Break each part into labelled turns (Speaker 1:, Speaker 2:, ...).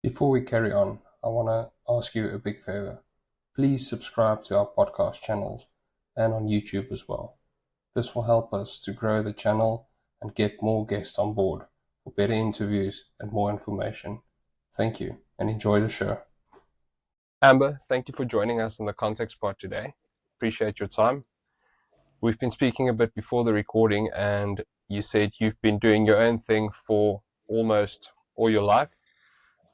Speaker 1: Before we carry on, I want to ask you a big favor. Please subscribe to our podcast channels and on YouTube as well. This will help us to grow the channel and get more guests on board for better interviews and more information. Thank you and enjoy the show. Amber, thank you for joining us on the Context Pod today. Appreciate your time. We've been speaking a bit before the recording, and you said you've been doing your own thing for almost all your life.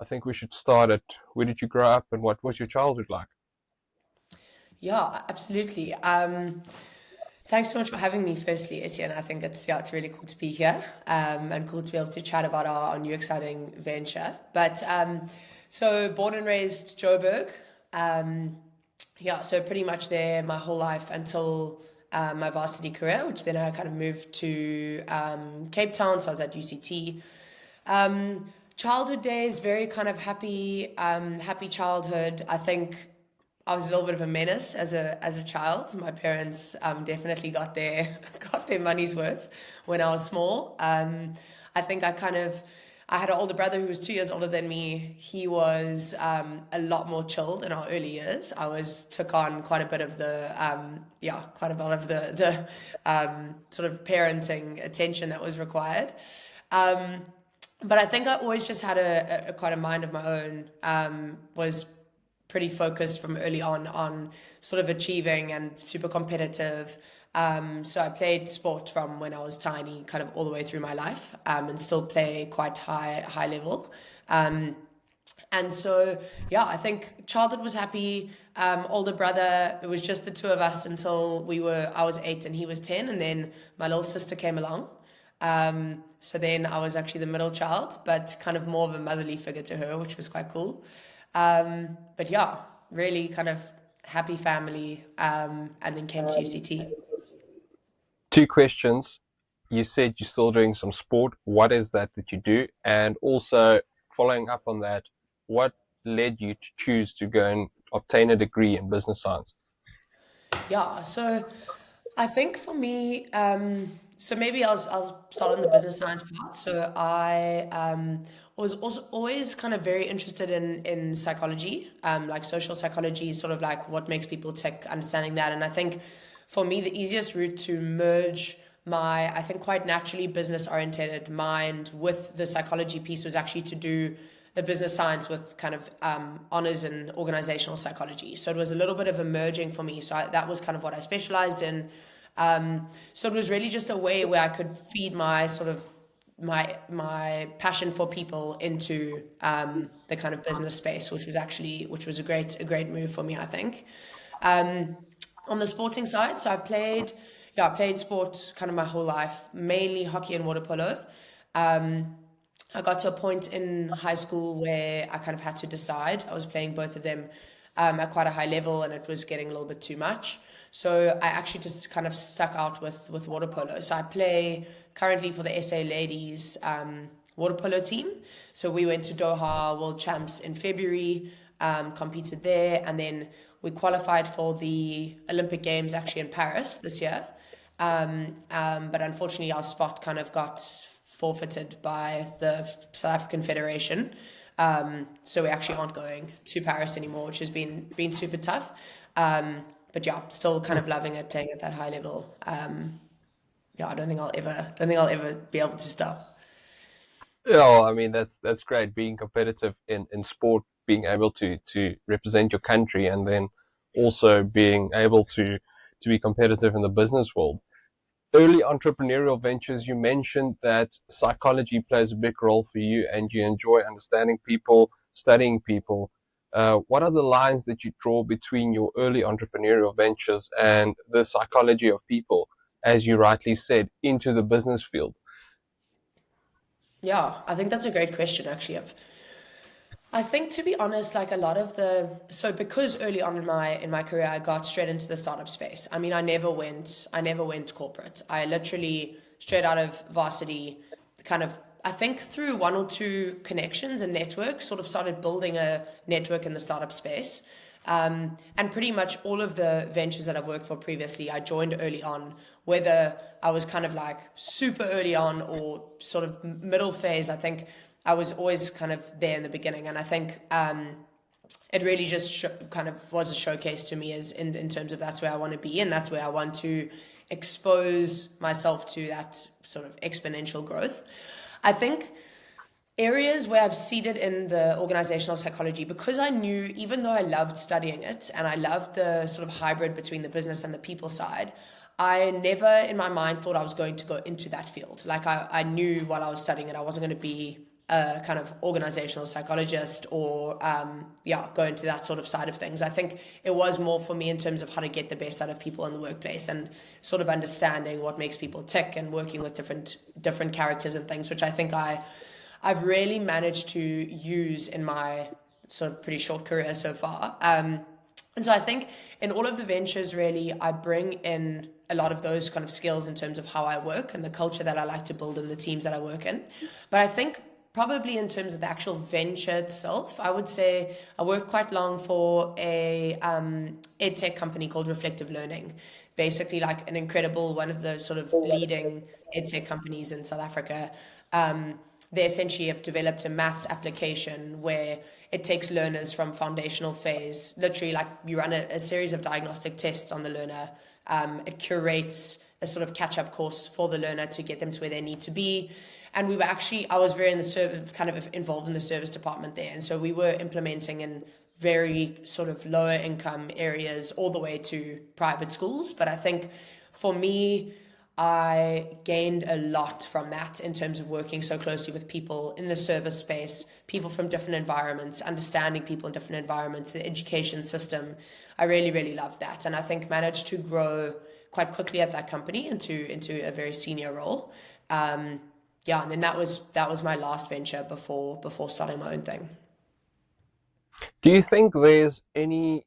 Speaker 1: I think we should start at where did you grow up and what was your childhood like?
Speaker 2: Yeah, absolutely. Thanks so much for having me, firstly, Ettienne. I think it's really cool to be here and cool to be able to chat about our new exciting venture. So born and raised Joburg. So pretty much there my whole life until my varsity career, which then I kind of moved to Cape Town. So I was at UCT. Childhood days, very kind of happy childhood. I think I was a little bit of a menace as a child. My parents definitely got their got their money's worth when I was small. I think I had an older brother who was 2 years older than me. He was a lot more chilled in our early years. Took on quite a bit of the sort of parenting attention that was required. But I think I always just had a quite a mind of my own. Was pretty focused from early on sort of achieving and super competitive. So I played sport from when I was tiny, kind of all the way through my life, and still play quite high level. And so, yeah, I think childhood was happy. Older brother, it was just the two of us until I was 8 and he was 10, and then my little sister came along. So then I was actually the middle child, but kind of more of a motherly figure to her, which was quite cool. But yeah, really kind of happy family, and then came to UCT.
Speaker 1: Two questions. You said you're still doing some sport. What is that you do? And also, following up on that, what led you to choose to go and obtain a degree in business science?
Speaker 2: Yeah, so I think for me, so maybe I'll start on the business science part. So I was also always kind of very interested in psychology, like social psychology, sort of like what makes people tick, understanding that. And I think for me, the easiest route to merge my, I think, quite naturally business oriented mind with the psychology piece was actually to do the business science with kind of honors in organizational psychology. So it was a little bit of a merging for me. That was kind of what I specialized in. So it was really just a way where I could feed my sort of my passion for people into the kind of business space, which was a great move for me, I think. Um, on the sporting side, so I played sport kind of my whole life, mainly hockey and water polo. Um, I got to a point in high school where I kind of had to decide. I was playing both of them at quite a high level, and it was getting a little bit too much. So I actually just kind of stuck out with water polo. So I play currently for the SA ladies water polo team. So we went to Doha World Champs in February, competed there, and then we qualified for the Olympic Games actually in Paris this year. But unfortunately, our spot kind of got forfeited by the South African Federation. So we actually aren't going to Paris anymore, which has been super tough. But yeah, still kind of loving it, playing at that high level. Yeah, I don't think I'll ever be able to stop.
Speaker 1: Yeah, I mean that's great. Being competitive in sport, being able to represent your country, and then also being able to be competitive in the business world. Early entrepreneurial ventures, you mentioned that psychology plays a big role for you and you enjoy understanding people, studying people. What are the lines that you draw between your early entrepreneurial ventures and the psychology of people, as you rightly said, into the business field?
Speaker 2: Yeah, I think that's a great question, actually. I think, to be honest, like a lot of because early on in my career I got straight into the startup space. I mean, I never went corporate. I literally straight out of varsity, kind of, I think through one or two connections and networks, sort of started building a network in the startup space. And pretty much all of the ventures that I've worked for previously, I joined early on, whether I was kind of like super early on or sort of middle phase. I think I was always kind of there in the beginning, and I think it really just kind of was a showcase to me as in terms of that's where I want to be, and that's where I want to expose myself to that sort of exponential growth. I think areas where I've seeded in the organizational psychology, because I knew, even though I loved studying it and I loved the sort of hybrid between the business and the people side, I never in my mind thought I was going to go into that field. Like I knew while I was studying it, I wasn't going to be a kind of organizational psychologist or go into that sort of side of things. I think it was more for me in terms of how to get the best out of people in the workplace and sort of understanding what makes people tick and working with different characters and things, which I think I've really managed to use in my sort of pretty short career so far. And so I think in all of the ventures, really, I bring in a lot of those kind of skills in terms of how I work and the culture that I like to build in the teams that I work in. But I think probably in terms of the actual venture itself, I would say I worked quite long for a ed tech company called Reflective Learning. Basically, like an incredible one of the sort of leading ed tech companies in South Africa. They essentially have developed a maths application where it takes learners from foundational phase, literally like you run a series of diagnostic tests on the learner. It curates a sort of catch-up course for the learner to get them to where they need to be. And I was very kind of involved in the service department there. And so we were implementing in very sort of lower income areas all the way to private schools. But I think for me, I gained a lot from that in terms of working so closely with people in the service space, people from different environments, understanding people in different environments, the education system. I really, really loved that. And I think managed to grow quite quickly at that company into a very senior role. And then that was my last venture before starting my own thing.
Speaker 1: Do you think there's any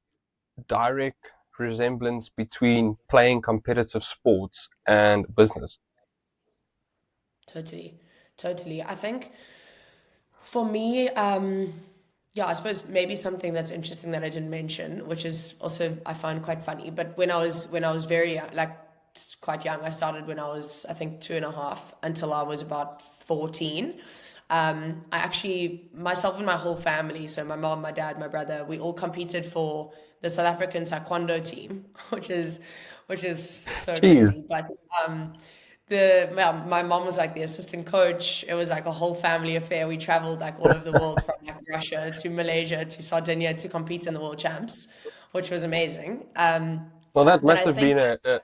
Speaker 1: direct resemblance between playing competitive sports and business?
Speaker 2: Totally, totally. I think for me, I suppose maybe something that's interesting that I didn't mention, which is also I find quite funny. But when I was very young, like quite young, I started when I was I think 2.5 until I was about 14. I actually myself and my whole family, so my mom, my dad, my brother, we all competed for the South African Taekwondo team, which is so
Speaker 1: Jeez.
Speaker 2: crazy. But my mom was like the assistant coach. It was like a whole family affair. We traveled like all over the world from like Russia to Malaysia to Sardinia to compete in the world champs, which was amazing.
Speaker 1: Well, that
Speaker 2: But
Speaker 1: must
Speaker 2: I
Speaker 1: have
Speaker 2: think
Speaker 1: been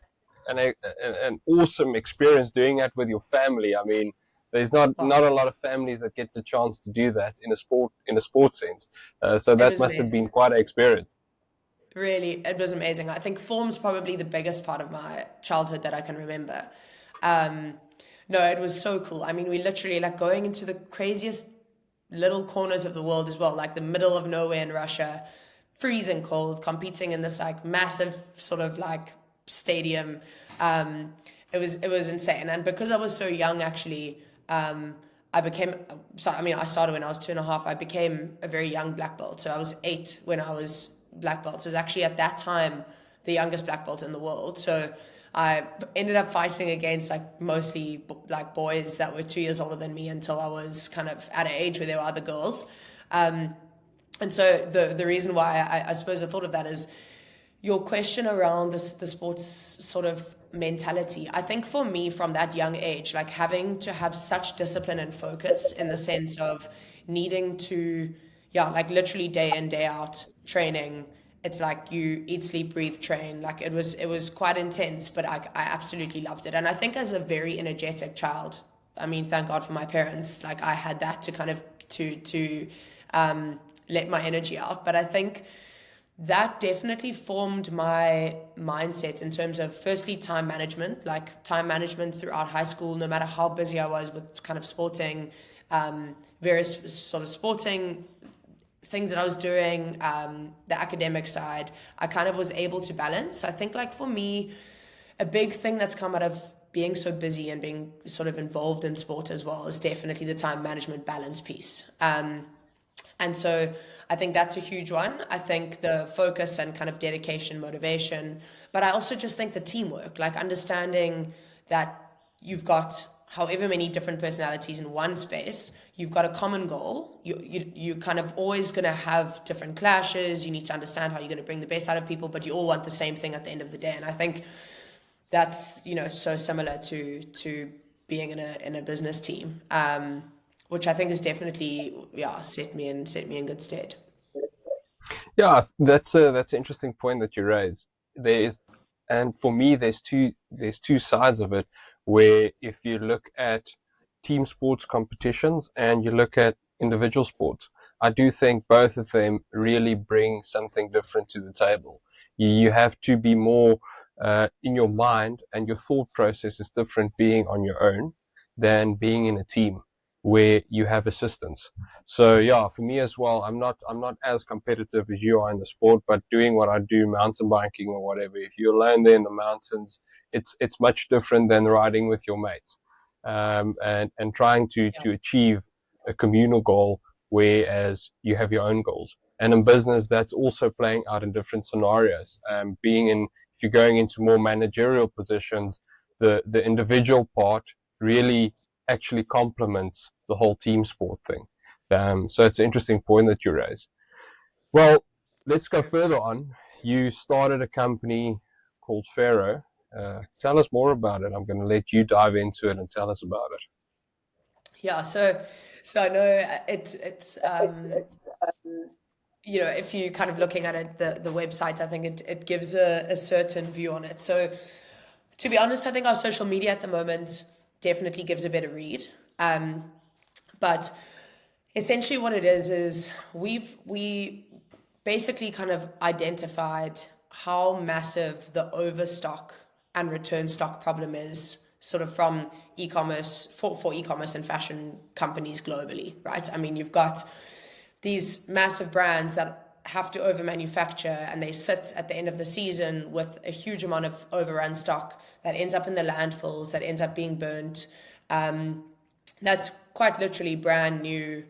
Speaker 1: an awesome experience doing that with your family. I mean, there's not
Speaker 2: well,
Speaker 1: a lot of families that get the chance to do that in a sports sense. So
Speaker 2: it
Speaker 1: that
Speaker 2: was
Speaker 1: must have
Speaker 2: amazing.
Speaker 1: been quite an experience.
Speaker 2: Really, it was amazing. I think form's probably the biggest part of my childhood that I can remember. Um, no, it was so cool. I mean, we literally like going into the craziest little corners of the world as well, like the middle of nowhere in Russia, freezing cold, competing in this like massive sort of like stadium. Um, it was insane, and because I was so young, actually, I became. So I mean, I started when I was 2.5. I became a very young black belt, so I was 8 when I was black belt. So it was actually at that time the youngest black belt in the world. So I ended up fighting against like mostly like boys that were 2 years older than me until I was kind of at an age where there were other girls. Um, and so the reason why I suppose I thought of that is your question around this the sports sort of mentality. I think for me from that young age, like having to have such discipline and focus in the sense of needing to, yeah, like literally day in, day out training. It's like you eat, sleep, breathe, train. Like it was quite intense, but I absolutely loved it. And I think as a very energetic child, I mean, thank God for my parents. Like I had that to kind of let my energy out. But I think that definitely formed my mindset in terms of firstly time management, like time management throughout high school, no matter how busy I was with kind of sporting, various sort of sporting things that I was doing, the academic side, I kind of was able to balance. So I think like for me, a big thing that's come out of being so busy and being sort of involved in sport as well is definitely the time management balance piece. And so I think that's a huge one. I think the focus and kind of dedication, motivation, but I also just think the teamwork, like understanding that you've got however many different personalities in one space, you've got a common goal. You kind of always going to have different clashes. You need to understand how you're going to bring the best out of people, but you all want the same thing at the end of the day. And I think that's, so similar to being in a business team, which I think has definitely, set me in good stead.
Speaker 1: Yeah, that's an interesting point that you raise. There is, and for me, there's two sides of it. Where if you look at team sports competitions and you look at individual sports, I do think both of them really bring something different to the table. You have to be more in your mind, and your thought process is different being on your own than being in a team where you have assistance. So yeah, for me as well, I'm not as competitive as you are in the sport, but doing what I do, mountain biking or whatever, if you're alone there in the mountains, it's much different than riding with your mates, and trying to achieve a communal goal, whereas you have your own goals. And in business, that's also playing out in different scenarios. If you're going into more managerial positions, the individual part really actually complements the whole team sport thing. So it's an interesting point that you raise. Well, let's go further on. You started a company called FARO. Tell us more about it. I'm going to let you dive into it and tell us about it.
Speaker 2: Yeah, so I know it's if you kind of looking at it, the website, I think it gives a certain view on it. So to be honest, I think our social media at the moment definitely gives a better read. But essentially what it is we basically kind of identified how massive the overstock and return stock problem is, sort of from e-commerce, for e-commerce and fashion companies globally, right? I mean, you've got these massive brands that have to over manufacture, and they sit at the end of the season with a huge amount of overrun stock that ends up in the landfills, that ends up being burnt. That's quite literally brand new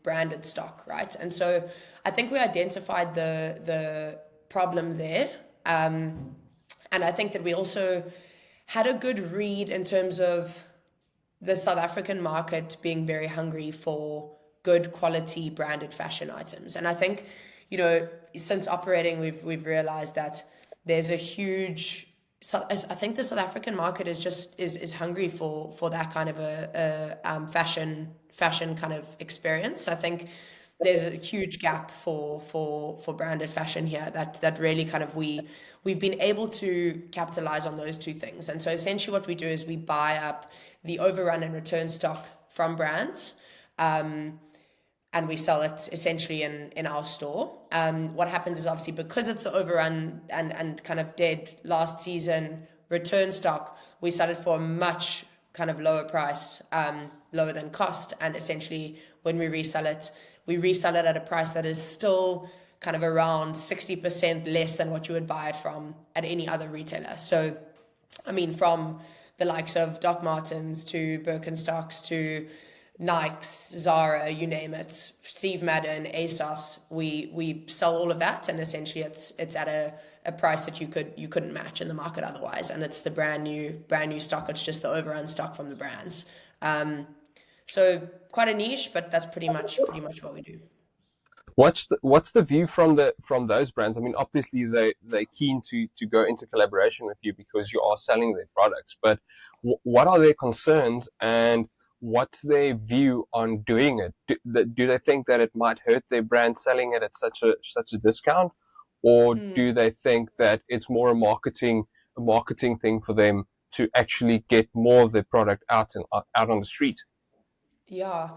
Speaker 2: branded stock, right? And so I think we identified the problem there. And I think that we also had a good read in terms of the South African market being very hungry for good quality branded fashion items. And I think, since operating, we've realized that there's a huge, I think the South African market is hungry for that kind of a fashion kind of experience. I think there's a huge gap for branded fashion here that really kind of we've been able to capitalize on those two things. And so essentially what we do is we buy up the overrun and return stock from brands, and we sell it essentially in our store. What happens is, obviously, because it's the overrun and kind of dead last season return stock, we sell it for a much kind of lower price, lower than cost. And essentially when we resell it at a price that is still kind of around 60% less than what you would buy it from at any other retailer. So, I mean, from the likes of Doc Martens to Birkenstocks to Nikes, Zara, you name it, Steve Madden, ASOS, we sell all of that, and essentially it's at a price that you couldn't match in the market otherwise, and it's the brand new stock. It's just the overrun stock from the brands. So quite a niche, but that's pretty much what we do.
Speaker 1: What's the view from those brands? I mean, obviously they're keen to go into collaboration with you because you are selling their products. But what are their concerns, and what's their view on doing it? Do they think that it might hurt their brand selling it at such a discount, or do they think that it's more a marketing thing for them to actually get more of their product out on the street?
Speaker 2: Yeah.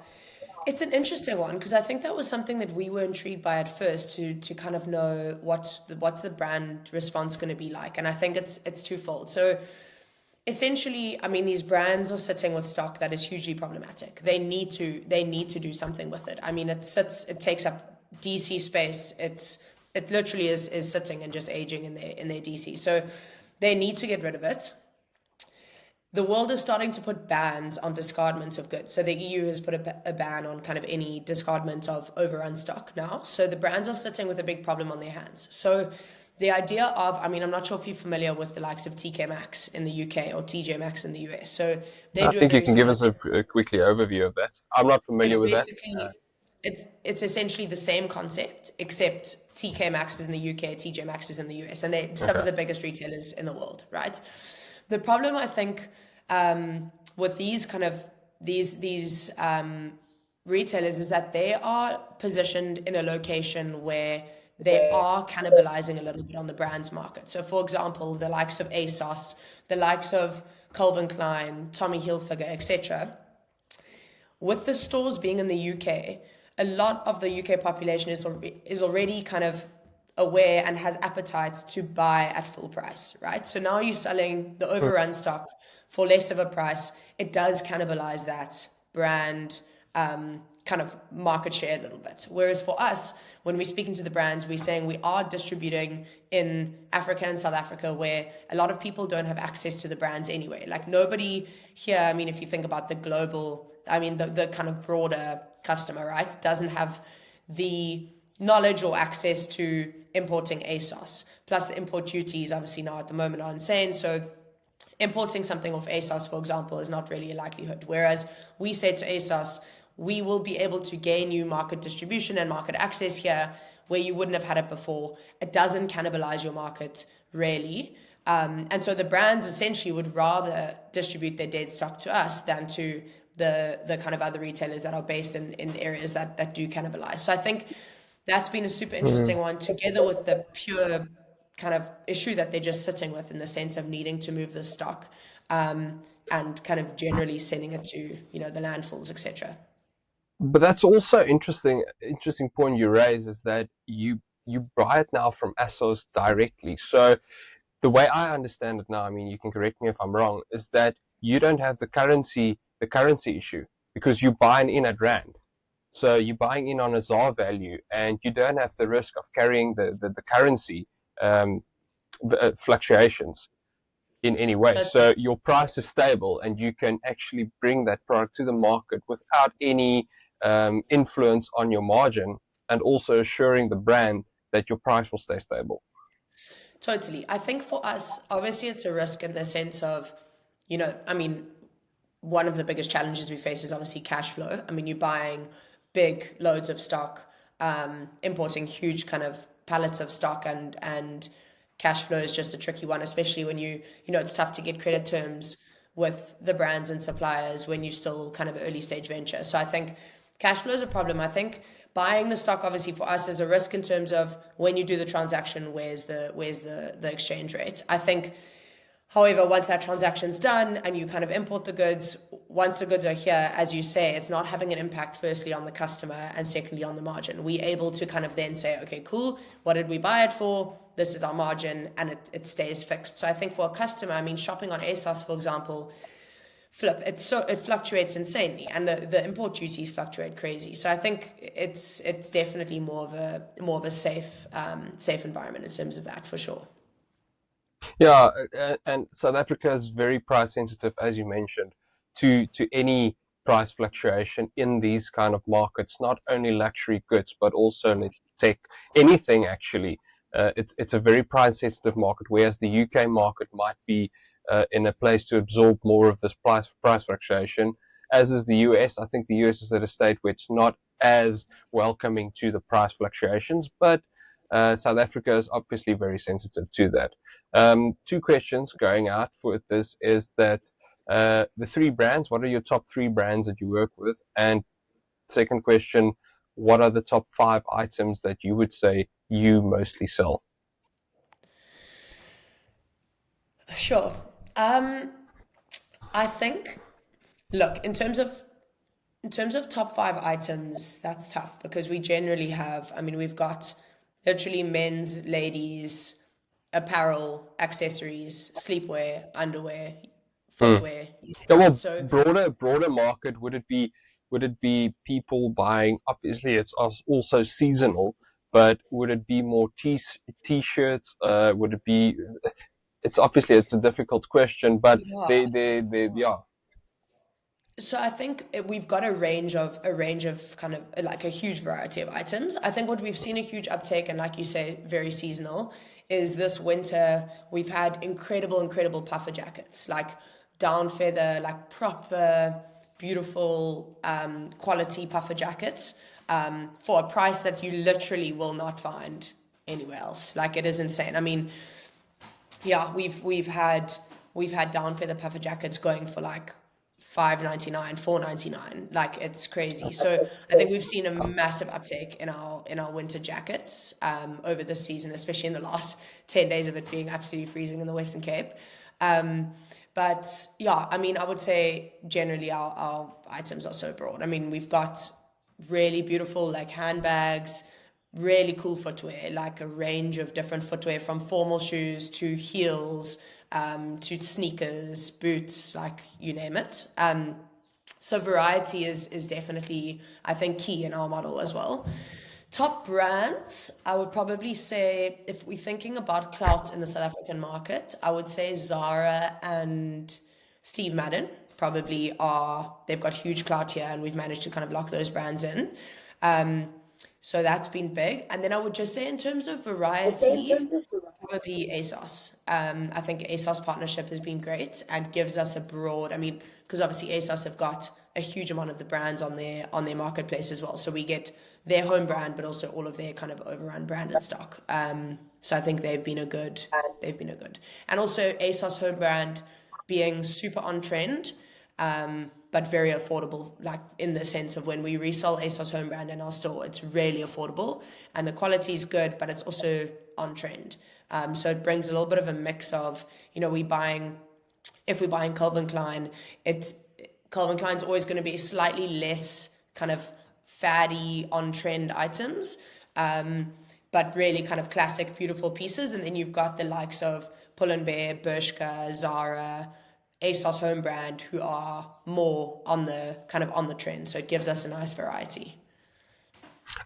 Speaker 2: It's an interesting one because I think that was something that we were intrigued by at first, to kind of know what's the brand response going to be like. And I think it's twofold. So essentially, I mean, these brands are sitting with stock that is hugely problematic. They need to do something with it. I mean, it takes up DC space. It literally is sitting and just aging in their DC. So they need to get rid of it. the world is starting to put bans on discardments of goods. So the EU has put a ban on kind of any discardment of overrun stock now. So the brands are sitting with a big problem on their hands. So the idea of, I mean, I'm not sure if you're familiar with the likes of TK Maxx in the UK or TJ Maxx in the US. So they
Speaker 1: I
Speaker 2: do a
Speaker 1: think you
Speaker 2: very
Speaker 1: can give
Speaker 2: similar
Speaker 1: us
Speaker 2: thing.
Speaker 1: a quickly overview of that. I'm not
Speaker 2: It's
Speaker 1: familiar with that.
Speaker 2: basically it's essentially the same concept, except TK Maxx is in the UK, TJ Maxx is in the US, and they're some of
Speaker 1: Okay.
Speaker 2: the biggest retailers in the world, right? The problem I think with these kind of these retailers is that they are positioned in a location where they are cannibalizing a little bit on the brand's market. So, for example, the likes of ASOS, the likes of Calvin Klein, Tommy Hilfiger, etc. With the stores being in the UK, a lot of the UK population is already kind of aware and has appetite to buy at full price, right? So now you're selling the overrun stock for less of a price. It does cannibalize that brand kind of market share a little bit. Whereas for us, when we're speaking to the brands, we're saying we are distributing in Africa and South Africa where a lot of people don't have access to the brands anyway. Like nobody here, I mean, if you think about the global, I mean, the kind of broader customer, right, doesn't have the knowledge or access to importing ASOS. Plus the import duties obviously now at the moment are insane. So importing something off ASOS, for example, is not really a likelihood. Whereas we say to ASOS, we will be able to gain you market distribution and market access here where you wouldn't have had it before. It doesn't cannibalize your market really. And so the brands essentially would rather distribute their dead stock to us than to the kind of other retailers that are based in areas that do cannibalize. So I think that's been a super interesting
Speaker 1: Mhm.
Speaker 2: one, together with the pure kind of issue that they're just sitting with in the sense of needing to move the stock and kind of generally sending it to, you know, the landfills, etc.
Speaker 1: But that's also interesting point you raise is that you buy it now from ASOS directly. So the way I understand it now, I mean, you can correct me if I'm wrong, is that you don't have the currency issue because you're buying in at rand. So you're buying in on a ZAR value, and you don't have the risk of carrying the currency um, fluctuations in any way.
Speaker 2: Totally.
Speaker 1: So your price is stable, and you can actually bring that product to the market without any influence on your margin, and also assuring the brand that your price will stay stable.
Speaker 2: Totally. I think for us, obviously, it's a risk in the sense of, you know, I mean, one of the biggest challenges we face is obviously cash flow. I mean, you're buying big loads of stock, importing huge kind of pallets of stock, and cash flow is just a tricky one, especially when you know, it's tough to get credit terms with the brands and suppliers when you're still kind of early stage venture. So I think cash flow is a problem. I think buying the stock obviously for us is a risk in terms of when you do the transaction, where's the exchange rate. I think, however, once that transaction's done and you kind of import the goods, once the goods are here, as you say, it's not having an impact firstly on the customer and secondly on the margin. We're able to kind of then say, okay, cool, what did we buy it for? This is our margin, and it stays fixed. So I think for a customer, I mean, shopping on ASOS, for example, it fluctuates insanely, and the import duties fluctuate crazy. So I think it's definitely more of a safe environment in terms of that for sure.
Speaker 1: Yeah, and South Africa is very price sensitive, as you mentioned, to any price fluctuation in these kind of markets. Not only luxury goods, but also let's take anything actually. It's a very price sensitive market, whereas the UK market might be in a place to absorb more of this price fluctuation, as is the US. I think the US is at a state where it's not as welcoming to the price fluctuations, but South Africa is obviously very sensitive to that. Two questions going out for this is that the three brands, what are your top three brands that you work with? And second question, what are the top five items that you would say you mostly sell?
Speaker 2: Sure. Um, I think, look, in terms of top five items, that's tough because we generally have, I mean, we've got literally men's, ladies, apparel, accessories, sleepwear, underwear,
Speaker 1: Hmm.
Speaker 2: footwear, you
Speaker 1: Yeah,
Speaker 2: name it.
Speaker 1: well,
Speaker 2: So
Speaker 1: broader market, would it be people buying? Obviously, it's also seasonal, but would it be more t-shirts? Would it be? it's a difficult question, but
Speaker 2: Yeah.
Speaker 1: yeah.
Speaker 2: So I think we've got a range of kind of like a huge variety of items. I think what we've seen a huge uptake, and like you say, very seasonal, is this winter we've had incredible puffer jackets, like down feather, like proper beautiful quality puffer jackets for a price that you literally will not find anywhere else. Like it is insane. I mean, yeah, we've had down feather puffer jackets going for like 5.99, 4.99. Like it's crazy. So I think we've seen a massive uptake in our winter jackets over this season, especially in the last 10 days of it being absolutely freezing in the Western Cape. Um, but yeah, I mean, I would say generally our items are so broad. I mean, we've got really beautiful like handbags, really cool footwear, like a range of different footwear from formal shoes to heels, to sneakers, boots, like you name it. So variety is definitely, I think, key in our model as well. Top brands, I would probably say, if we're thinking about clout in the South African market, I would say Zara and Steve Madden probably are, they've got huge clout here and we've managed to kind of lock those brands in. Um, so that's been big. And then I would just say in terms of variety, probably ASOS. I think ASOS partnership has been great and gives us a broad. I mean, because obviously ASOS have got a huge amount of the brands on their marketplace as well. So we get their home brand, but also all of their kind of overrun branded stock. So I think they've been a good, and also ASOS home brand being super on trend, but very affordable, like in the sense of when we resell ASOS home brand in our store, it's really affordable and the quality is good, but it's also on trend. So it brings a little bit of a mix of, if we're buying Calvin Klein, it's Calvin Klein's always going to be slightly less kind of faddy on trend items, but really kind of classic, beautiful pieces. And then you've got the likes of Pull and Bear, Bershka, Zara, ASOS home brand, who are more on the kind of on the trend. So it gives us a nice variety.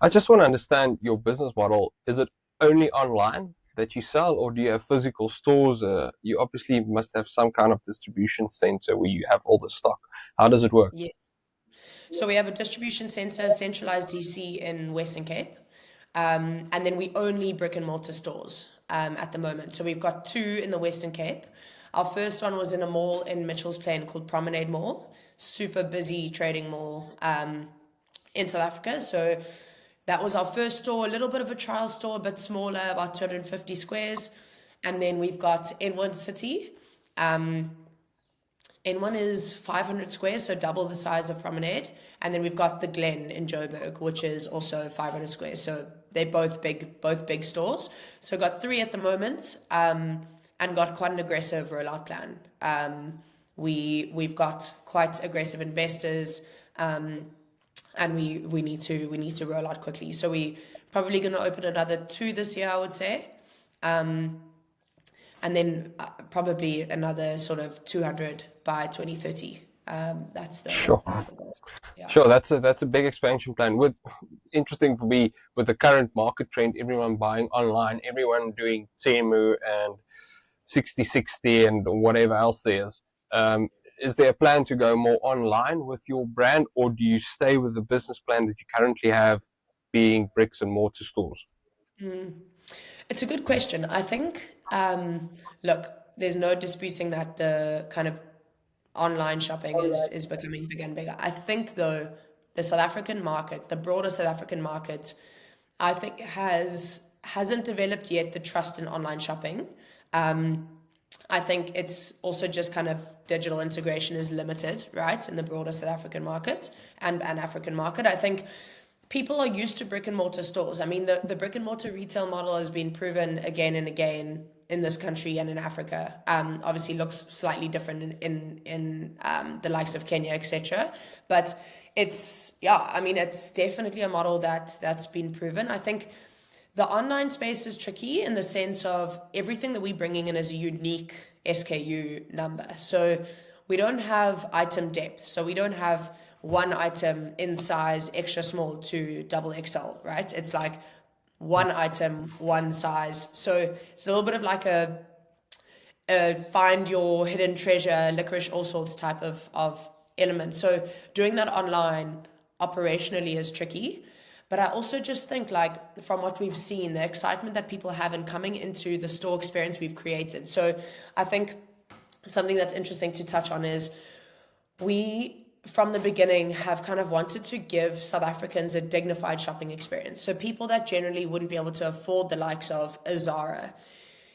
Speaker 1: I just want to understand your business model. Is it only online that you sell, or do you have physical stores? You obviously must have some kind of distribution center where you have all the stock. How does it work?
Speaker 2: Yes. So we have a distribution center, centralized DC in Western Cape. And then we only brick and mortar stores at the moment. So we've got two in the Western Cape. Our first one was in a mall in Mitchell's Plain called Promenade Mall, super busy trading mall in South Africa. So that was our first store, a little bit of a trial store, a bit smaller, about 250 squares. And then we've got N1 City. N1 is 500 squares, so double the size of Promenade. And then we've got the Glen in Joburg, which is also 500 squares. So they're both big stores. So got three at the moment, and got quite an aggressive rollout plan. We've got quite aggressive investors, and we need to roll out quickly. So we probably going to open another two this year, I would say. And then probably another sort of 200 by 2030. That's the
Speaker 1: Sure.
Speaker 2: that's the goal. Yeah.
Speaker 1: Sure, that's a big expansion plan. With interesting for me with the current market trend, everyone buying online, everyone doing Temu and 60/60 and whatever else there is. Is there a plan to go more online with your brand, or do you stay with the business plan that you currently have, being bricks and mortar stores?
Speaker 2: It's a good question. I think, look, there's no disputing that the kind of online shopping is becoming bigger and bigger. I think though the South African market, the broader South African market, I think hasn't developed yet the trust in online shopping. I think it's also just kind of digital integration is limited, right, in the broader South African market and African market. I think people are used to brick and mortar stores. I mean, the brick and mortar retail model has been proven again and again in this country and in Africa. Obviously, looks slightly different in the likes of Kenya, etc. But I mean, it's definitely a model that's been proven. I think the online space is tricky in the sense of everything that we're bringing in is a unique SKU number. So we don't have item depth. So we don't have one item in size extra small to double XL, right? It's like one item, one size. So it's a little bit of like find your hidden treasure, licorice, all sorts type of elements. So doing that online operationally is tricky. But I also just think, like, from what we've seen, the excitement that people have in coming into the store experience we've created. So I think something that's interesting to touch on is we, from the beginning, have kind of wanted to give South Africans a dignified shopping experience. So people that generally wouldn't be able to afford the likes of a Zara,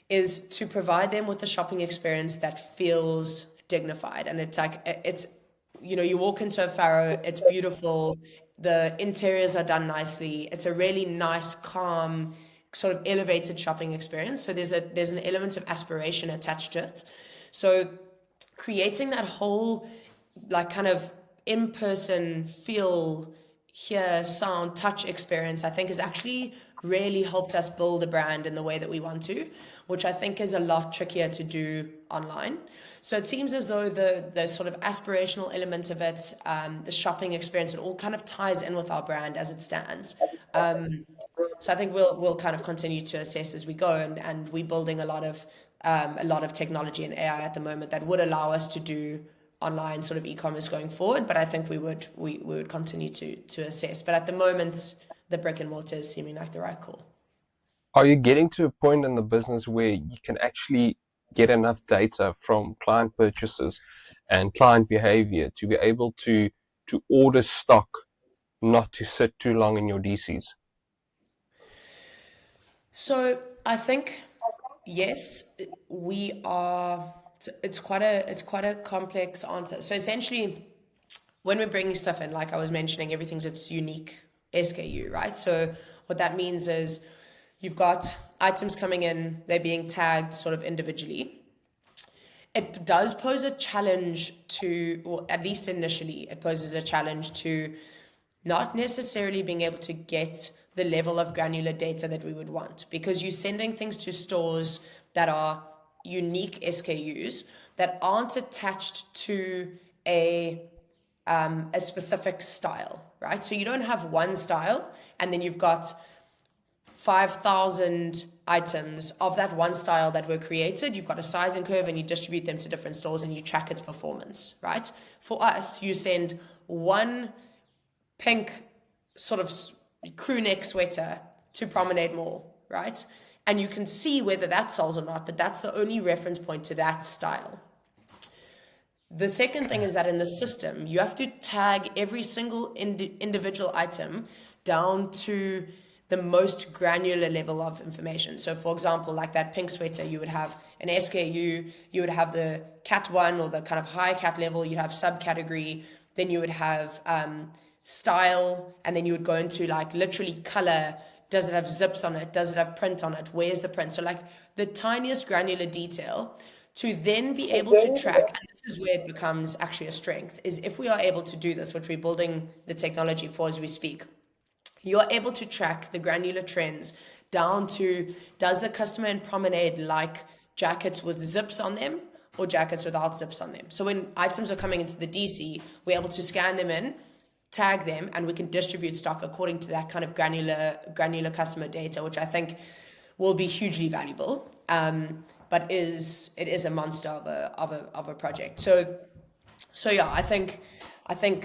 Speaker 2: is to provide them with a shopping experience that feels dignified. And it's like, you walk into a FARO, it's beautiful, the interiors are done nicely, it's a really nice, calm, sort of elevated shopping experience. So there's an element of aspiration attached to it. So creating that whole, like, kind of in-person feel, hear, sound, touch experience, I think has actually really helped us build a brand in the way that we want to, which I think is a lot trickier to do online. So it seems as though the sort of aspirational element of it, the shopping experience, it all kind of ties in with our brand as it stands. So I think we'll kind of continue to assess as we go, and we're building a lot of technology and AI at the moment that would allow us to do online sort of e-commerce going forward. But I think we would continue to assess. But at the moment, the brick and mortar is seeming like the right call.
Speaker 1: Are you getting to a point in the business where you can actually get enough data from client purchases and client behavior to be able to order stock not to sit too long in your DCs?
Speaker 2: So I think yes, we are. It's quite a complex answer. So essentially, when we're bringing stuff in, like I was mentioning, everything's its unique SKU, right? So what that means is you've got items coming in, they're being tagged sort of individually. It does pose a challenge to, or at least initially, it poses a challenge to not necessarily being able to get the level of granular data that we would want, because you're sending things to stores that are unique SKUs that aren't attached to a specific style, right? So you don't have one style and then you've got 5,000 items of that one style that were created. You've got a sizing curve and you distribute them to different stores and you track its performance, right? For us, you send one pink sort of crew neck sweater to Promenade Mall, right? And you can see whether that sells or not, but that's the only reference point to that style. The second thing is that in the system, you have to tag every single individual item down to the most granular level of information. So, for example, like that pink sweater, you would have an SKU, you would have the cat one or the kind of high cat level, you'd have subcategory, then you would have style, and then you would go into like literally color. Does it have zips on it? Does it have print on it? Where's the print? So, like the tiniest granular detail to then be able to track, and this is where it becomes actually a strength, is if we are able to do this, which we're building the technology for as we speak, you are able to track the granular trends down to, does the customer in Promenade like jackets with zips on them or jackets without zips on them? So when items are coming into the DC, we're able to scan them in, tag them, and we can distribute stock according to that kind of granular customer data, which I think will be hugely valuable. But it is a monster of a project. So yeah, I think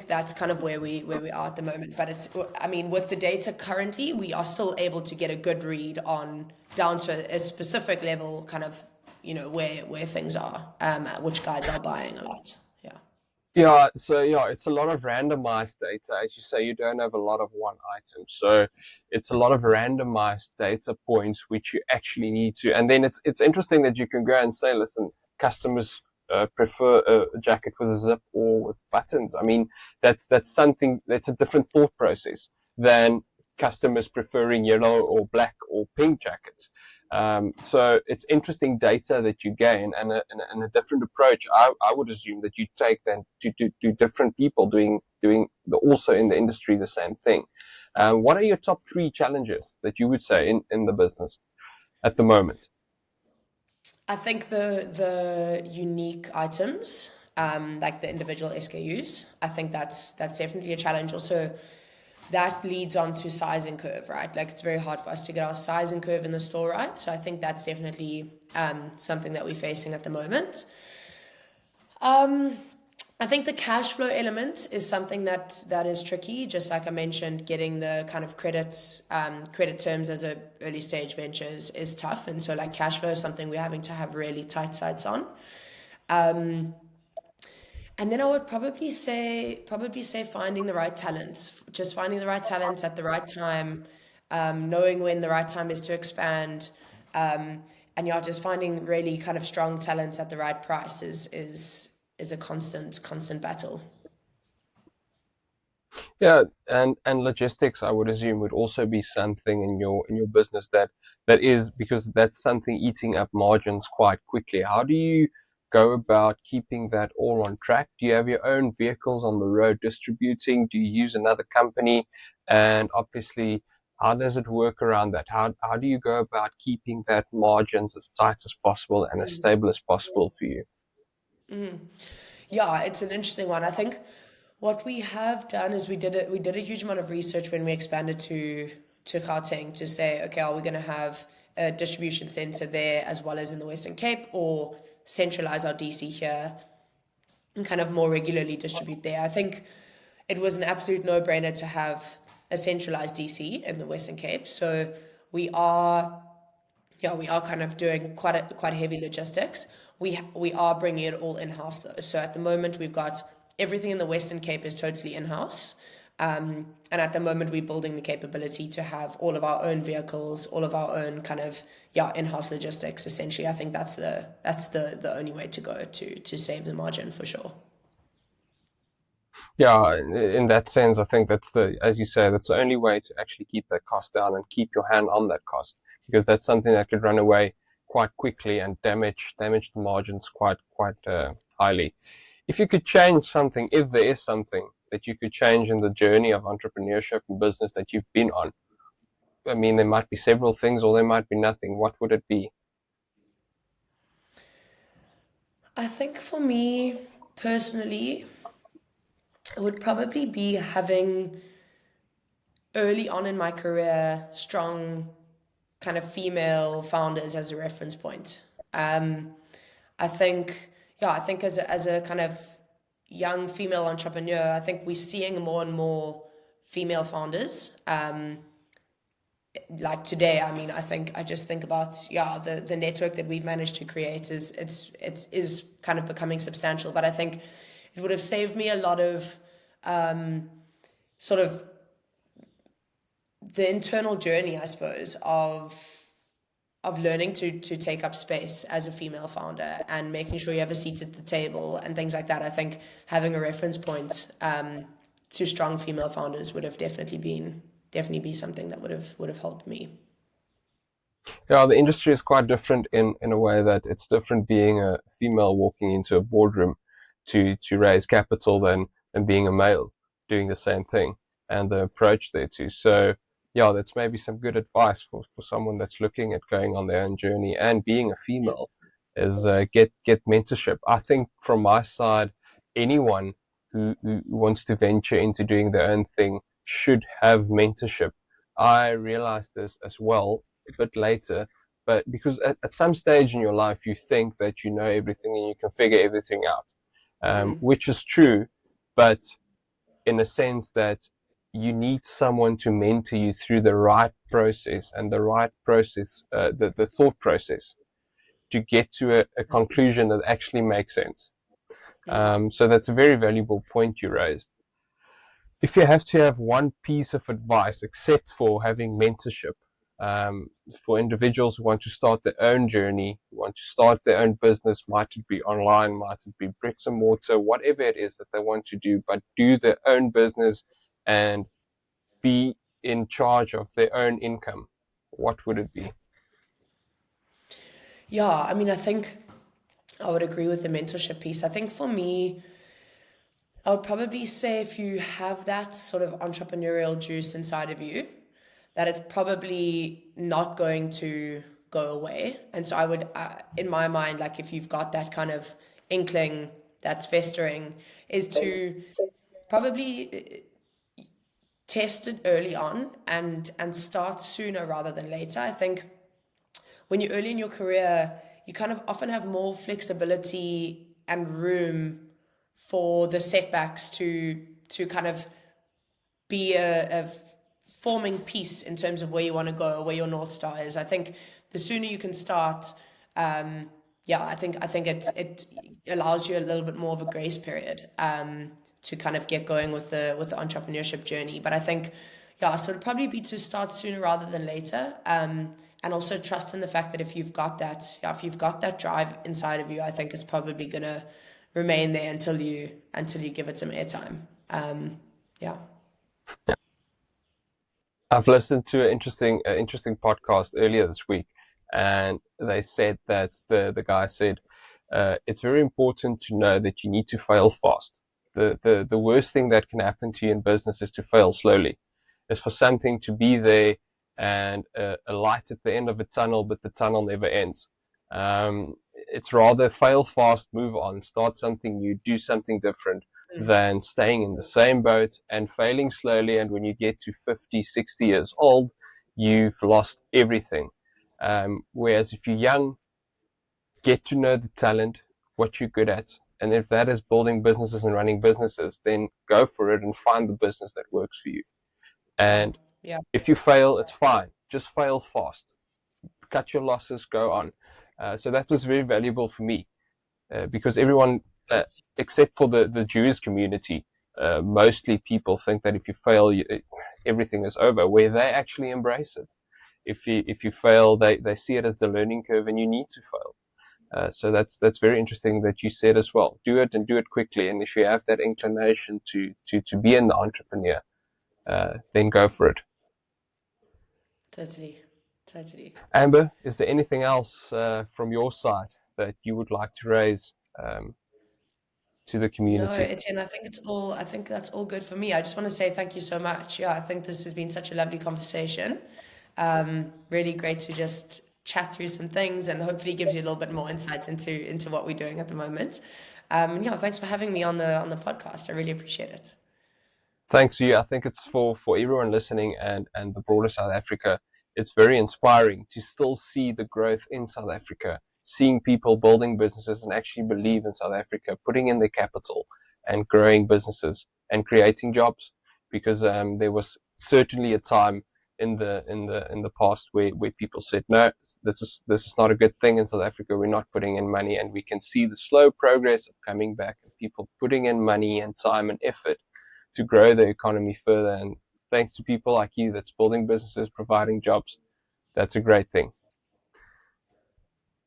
Speaker 2: that's kind of where we are at the moment. But I mean, with the data currently, we are still able to get a good read on down to a specific level, kind of, where things are, which guides are buying a lot. Yeah.
Speaker 1: Yeah, so yeah, it's a lot of randomized data. As you say, you don't have a lot of one item. So it's a lot of randomized data points which you actually need to. And then it's interesting that you can go and say, listen, customers prefer a jacket with a zip or with buttons. I mean, that's something that's a different thought process than customers preferring yellow or black or pink jackets. So it's interesting data that you gain, and a different approach. I would assume that you take then to different people doing also in the industry the same thing. What are your top three challenges that you would say in the business at the moment?
Speaker 2: I think the unique items, like the individual SKUs, I think that's definitely a challenge. Also, that leads on to sizing curve, right? Like it's very hard for us to get our sizing curve in the store right. So I think that's definitely something that we're facing at the moment. I think the cash flow element is something that is tricky. Just like I mentioned, getting the kind of credit terms as a early stage ventures is tough, and so like cash flow is something we're having to have really tight sights on. And then I would probably say finding the right talent, just finding the right talent at the right time, knowing when the right time is to expand, and yeah, just finding really kind of strong talent at the right price is a constant battle.
Speaker 1: Yeah, and logistics, I would assume, would also be something in your business that is, because that's something eating up margins quite quickly. How do you go about keeping that all on track? Do you have your own vehicles on the road distributing? Do you use another company? And obviously, how does it work around that? How do you go about keeping that margins as tight as possible and as stable as possible for you?
Speaker 2: Yeah, it's an interesting one. I think what we have done is we did a huge amount of research when we expanded to Gauteng to say, okay, are we going to have a distribution center there as well as in the Western Cape, or centralize our DC here and kind of more regularly distribute there? I think it was an absolute no-brainer to have a centralized DC in the Western Cape. So we are yeah, we are kind of doing quite heavy logistics. We are bringing it all in house though. So at the moment we've got everything in the Western Cape is totally in house. And at the moment we're building the capability to have all of our own vehicles, all of our own kind of in-house logistics. Essentially, I think that's the only way to go to save the margin for sure.
Speaker 1: Yeah, in that sense, I think that's as you say, that's the only way to actually keep that cost down and keep your hand on that cost, because that's something that could run away quite quickly and damage the margins quite highly. If you could change something, if there is something that you could change in the journey of entrepreneurship and business that you've been on, I mean, there might be several things or there might be nothing. What would it be?
Speaker 2: I think for me personally, it would probably be having early on in my career strong kind of female founders as a reference point. Um, I think, I think as a kind of young female entrepreneur, I think we're seeing more and more female founders. Like today, I mean, I just think about the network that we've managed to create is kind of becoming substantial. But I think it would have saved me a lot of sort of the internal journey, I suppose, of learning to take up space as a female founder and making sure you have a seat at the table and things like that. I think having a reference point to strong female founders would have definitely be something that would have helped me.
Speaker 1: Yeah, the industry is quite different in a way that it's different being a female walking into a boardroom to raise capital than being a male doing the same thing and the approach there too. So yeah, that's maybe some good advice for someone that's looking at going on their own journey and being a female is get mentorship. I think from my side, anyone who wants to venture into doing their own thing should have mentorship. I realized this as well a bit later, but because at some stage in your life you think that you know everything and you can figure everything out, which is true, but in a sense that you need someone to mentor you through the right process and the right process, the thought process to get to a conclusion that actually makes sense. So that's a very valuable point you raised. If you have to have one piece of advice, except for having mentorship, for individuals who want to start their own journey, who want to start their own business, might it be online, might it be bricks and mortar, whatever it is that they want to do, but do their own business and be in charge of their own income, what would it be?
Speaker 2: Yeah, I mean, I think I would agree with the mentorship piece. I think for me, I would probably say if you have that sort of entrepreneurial juice inside of you, that it's probably not going to go away. And so I would, in my mind, like if you've got that kind of inkling that's festering, is to probably test it early on and start sooner rather than later. I think when you're early in your career, you kind of often have more flexibility and room for the setbacks to kind of be a forming piece in terms of where you want to go, where your North Star is. I think the sooner you can start, I think it allows you a little bit more of a grace period to kind of get going with the entrepreneurship journey. But I think, yeah, so it'd probably be to start sooner rather than later, and also trust in the fact that if you've got that, yeah, if you've got that drive inside of you, I think it's probably gonna remain there until you give it some airtime. Yeah.
Speaker 1: I've listened to an interesting podcast earlier this week, and they said that the guy said it's very important to know that you need to fail fast. The worst thing that can happen to you in business is to fail slowly. Is for something to be there and a light at the end of a tunnel, but the tunnel never ends. It's rather fail fast, move on, start something new, do something different, than staying in the same boat and failing slowly. And when you get to 50, 60 years old, you've lost everything. Whereas if you're young, get to know the talent, what you're good at. And if that is building businesses and running businesses, then go for it and find the business that works for you. And
Speaker 2: Yeah.
Speaker 1: if you fail, it's fine. Just fail fast. Cut your losses, go on. So that was very valuable for me because everyone, except for the Jewish community, mostly people think that if you fail, everything is over, where they actually embrace it. If you fail, they see it as the learning curve and you need to fail. So that's very interesting that you said as well. Do it and do it quickly. And if you have that inclination to be an entrepreneur, then go for it.
Speaker 2: Totally.
Speaker 1: Amber, is there anything else from your side that you would like to raise to the
Speaker 2: No,
Speaker 1: community?
Speaker 2: Etienne, I think that's all good for me. I just want to say thank you so much. Yeah, I think this has been such a lovely conversation. Really great to just chat through some things and hopefully gives you a little bit more insights into what we're doing at the moment. Yeah, thanks for having me on the podcast. I really appreciate it.
Speaker 1: Thanks to you. I think it's for everyone listening and the broader South Africa. It's very inspiring to still see the growth in South Africa, seeing people building businesses and actually believe in South Africa, putting in their capital and growing businesses and creating jobs. Because there was certainly a time in the past where people said, no, this is not a good thing in South Africa. We're not putting in money, and we can see the slow progress of coming back and people putting in money and time and effort to grow the economy further. And thanks to people like you that's building businesses, providing jobs, that's a great thing.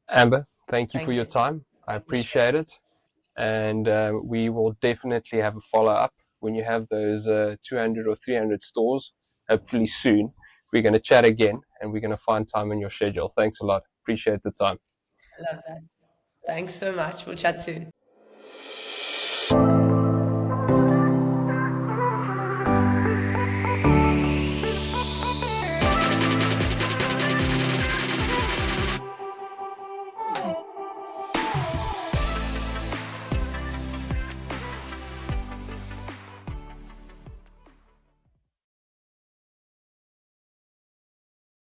Speaker 1: Amber, thank you for
Speaker 2: Thanks,
Speaker 1: your
Speaker 2: Etienne.
Speaker 1: time. I
Speaker 2: I appreciate
Speaker 1: appreciate
Speaker 2: it.
Speaker 1: it. And we will definitely have a follow up when you have those 200 or 300 stores, hopefully soon. We're going to chat again and we're going to find time in your schedule. Thanks a lot. Appreciate the time.
Speaker 2: I love that. Thanks so much. We'll chat soon.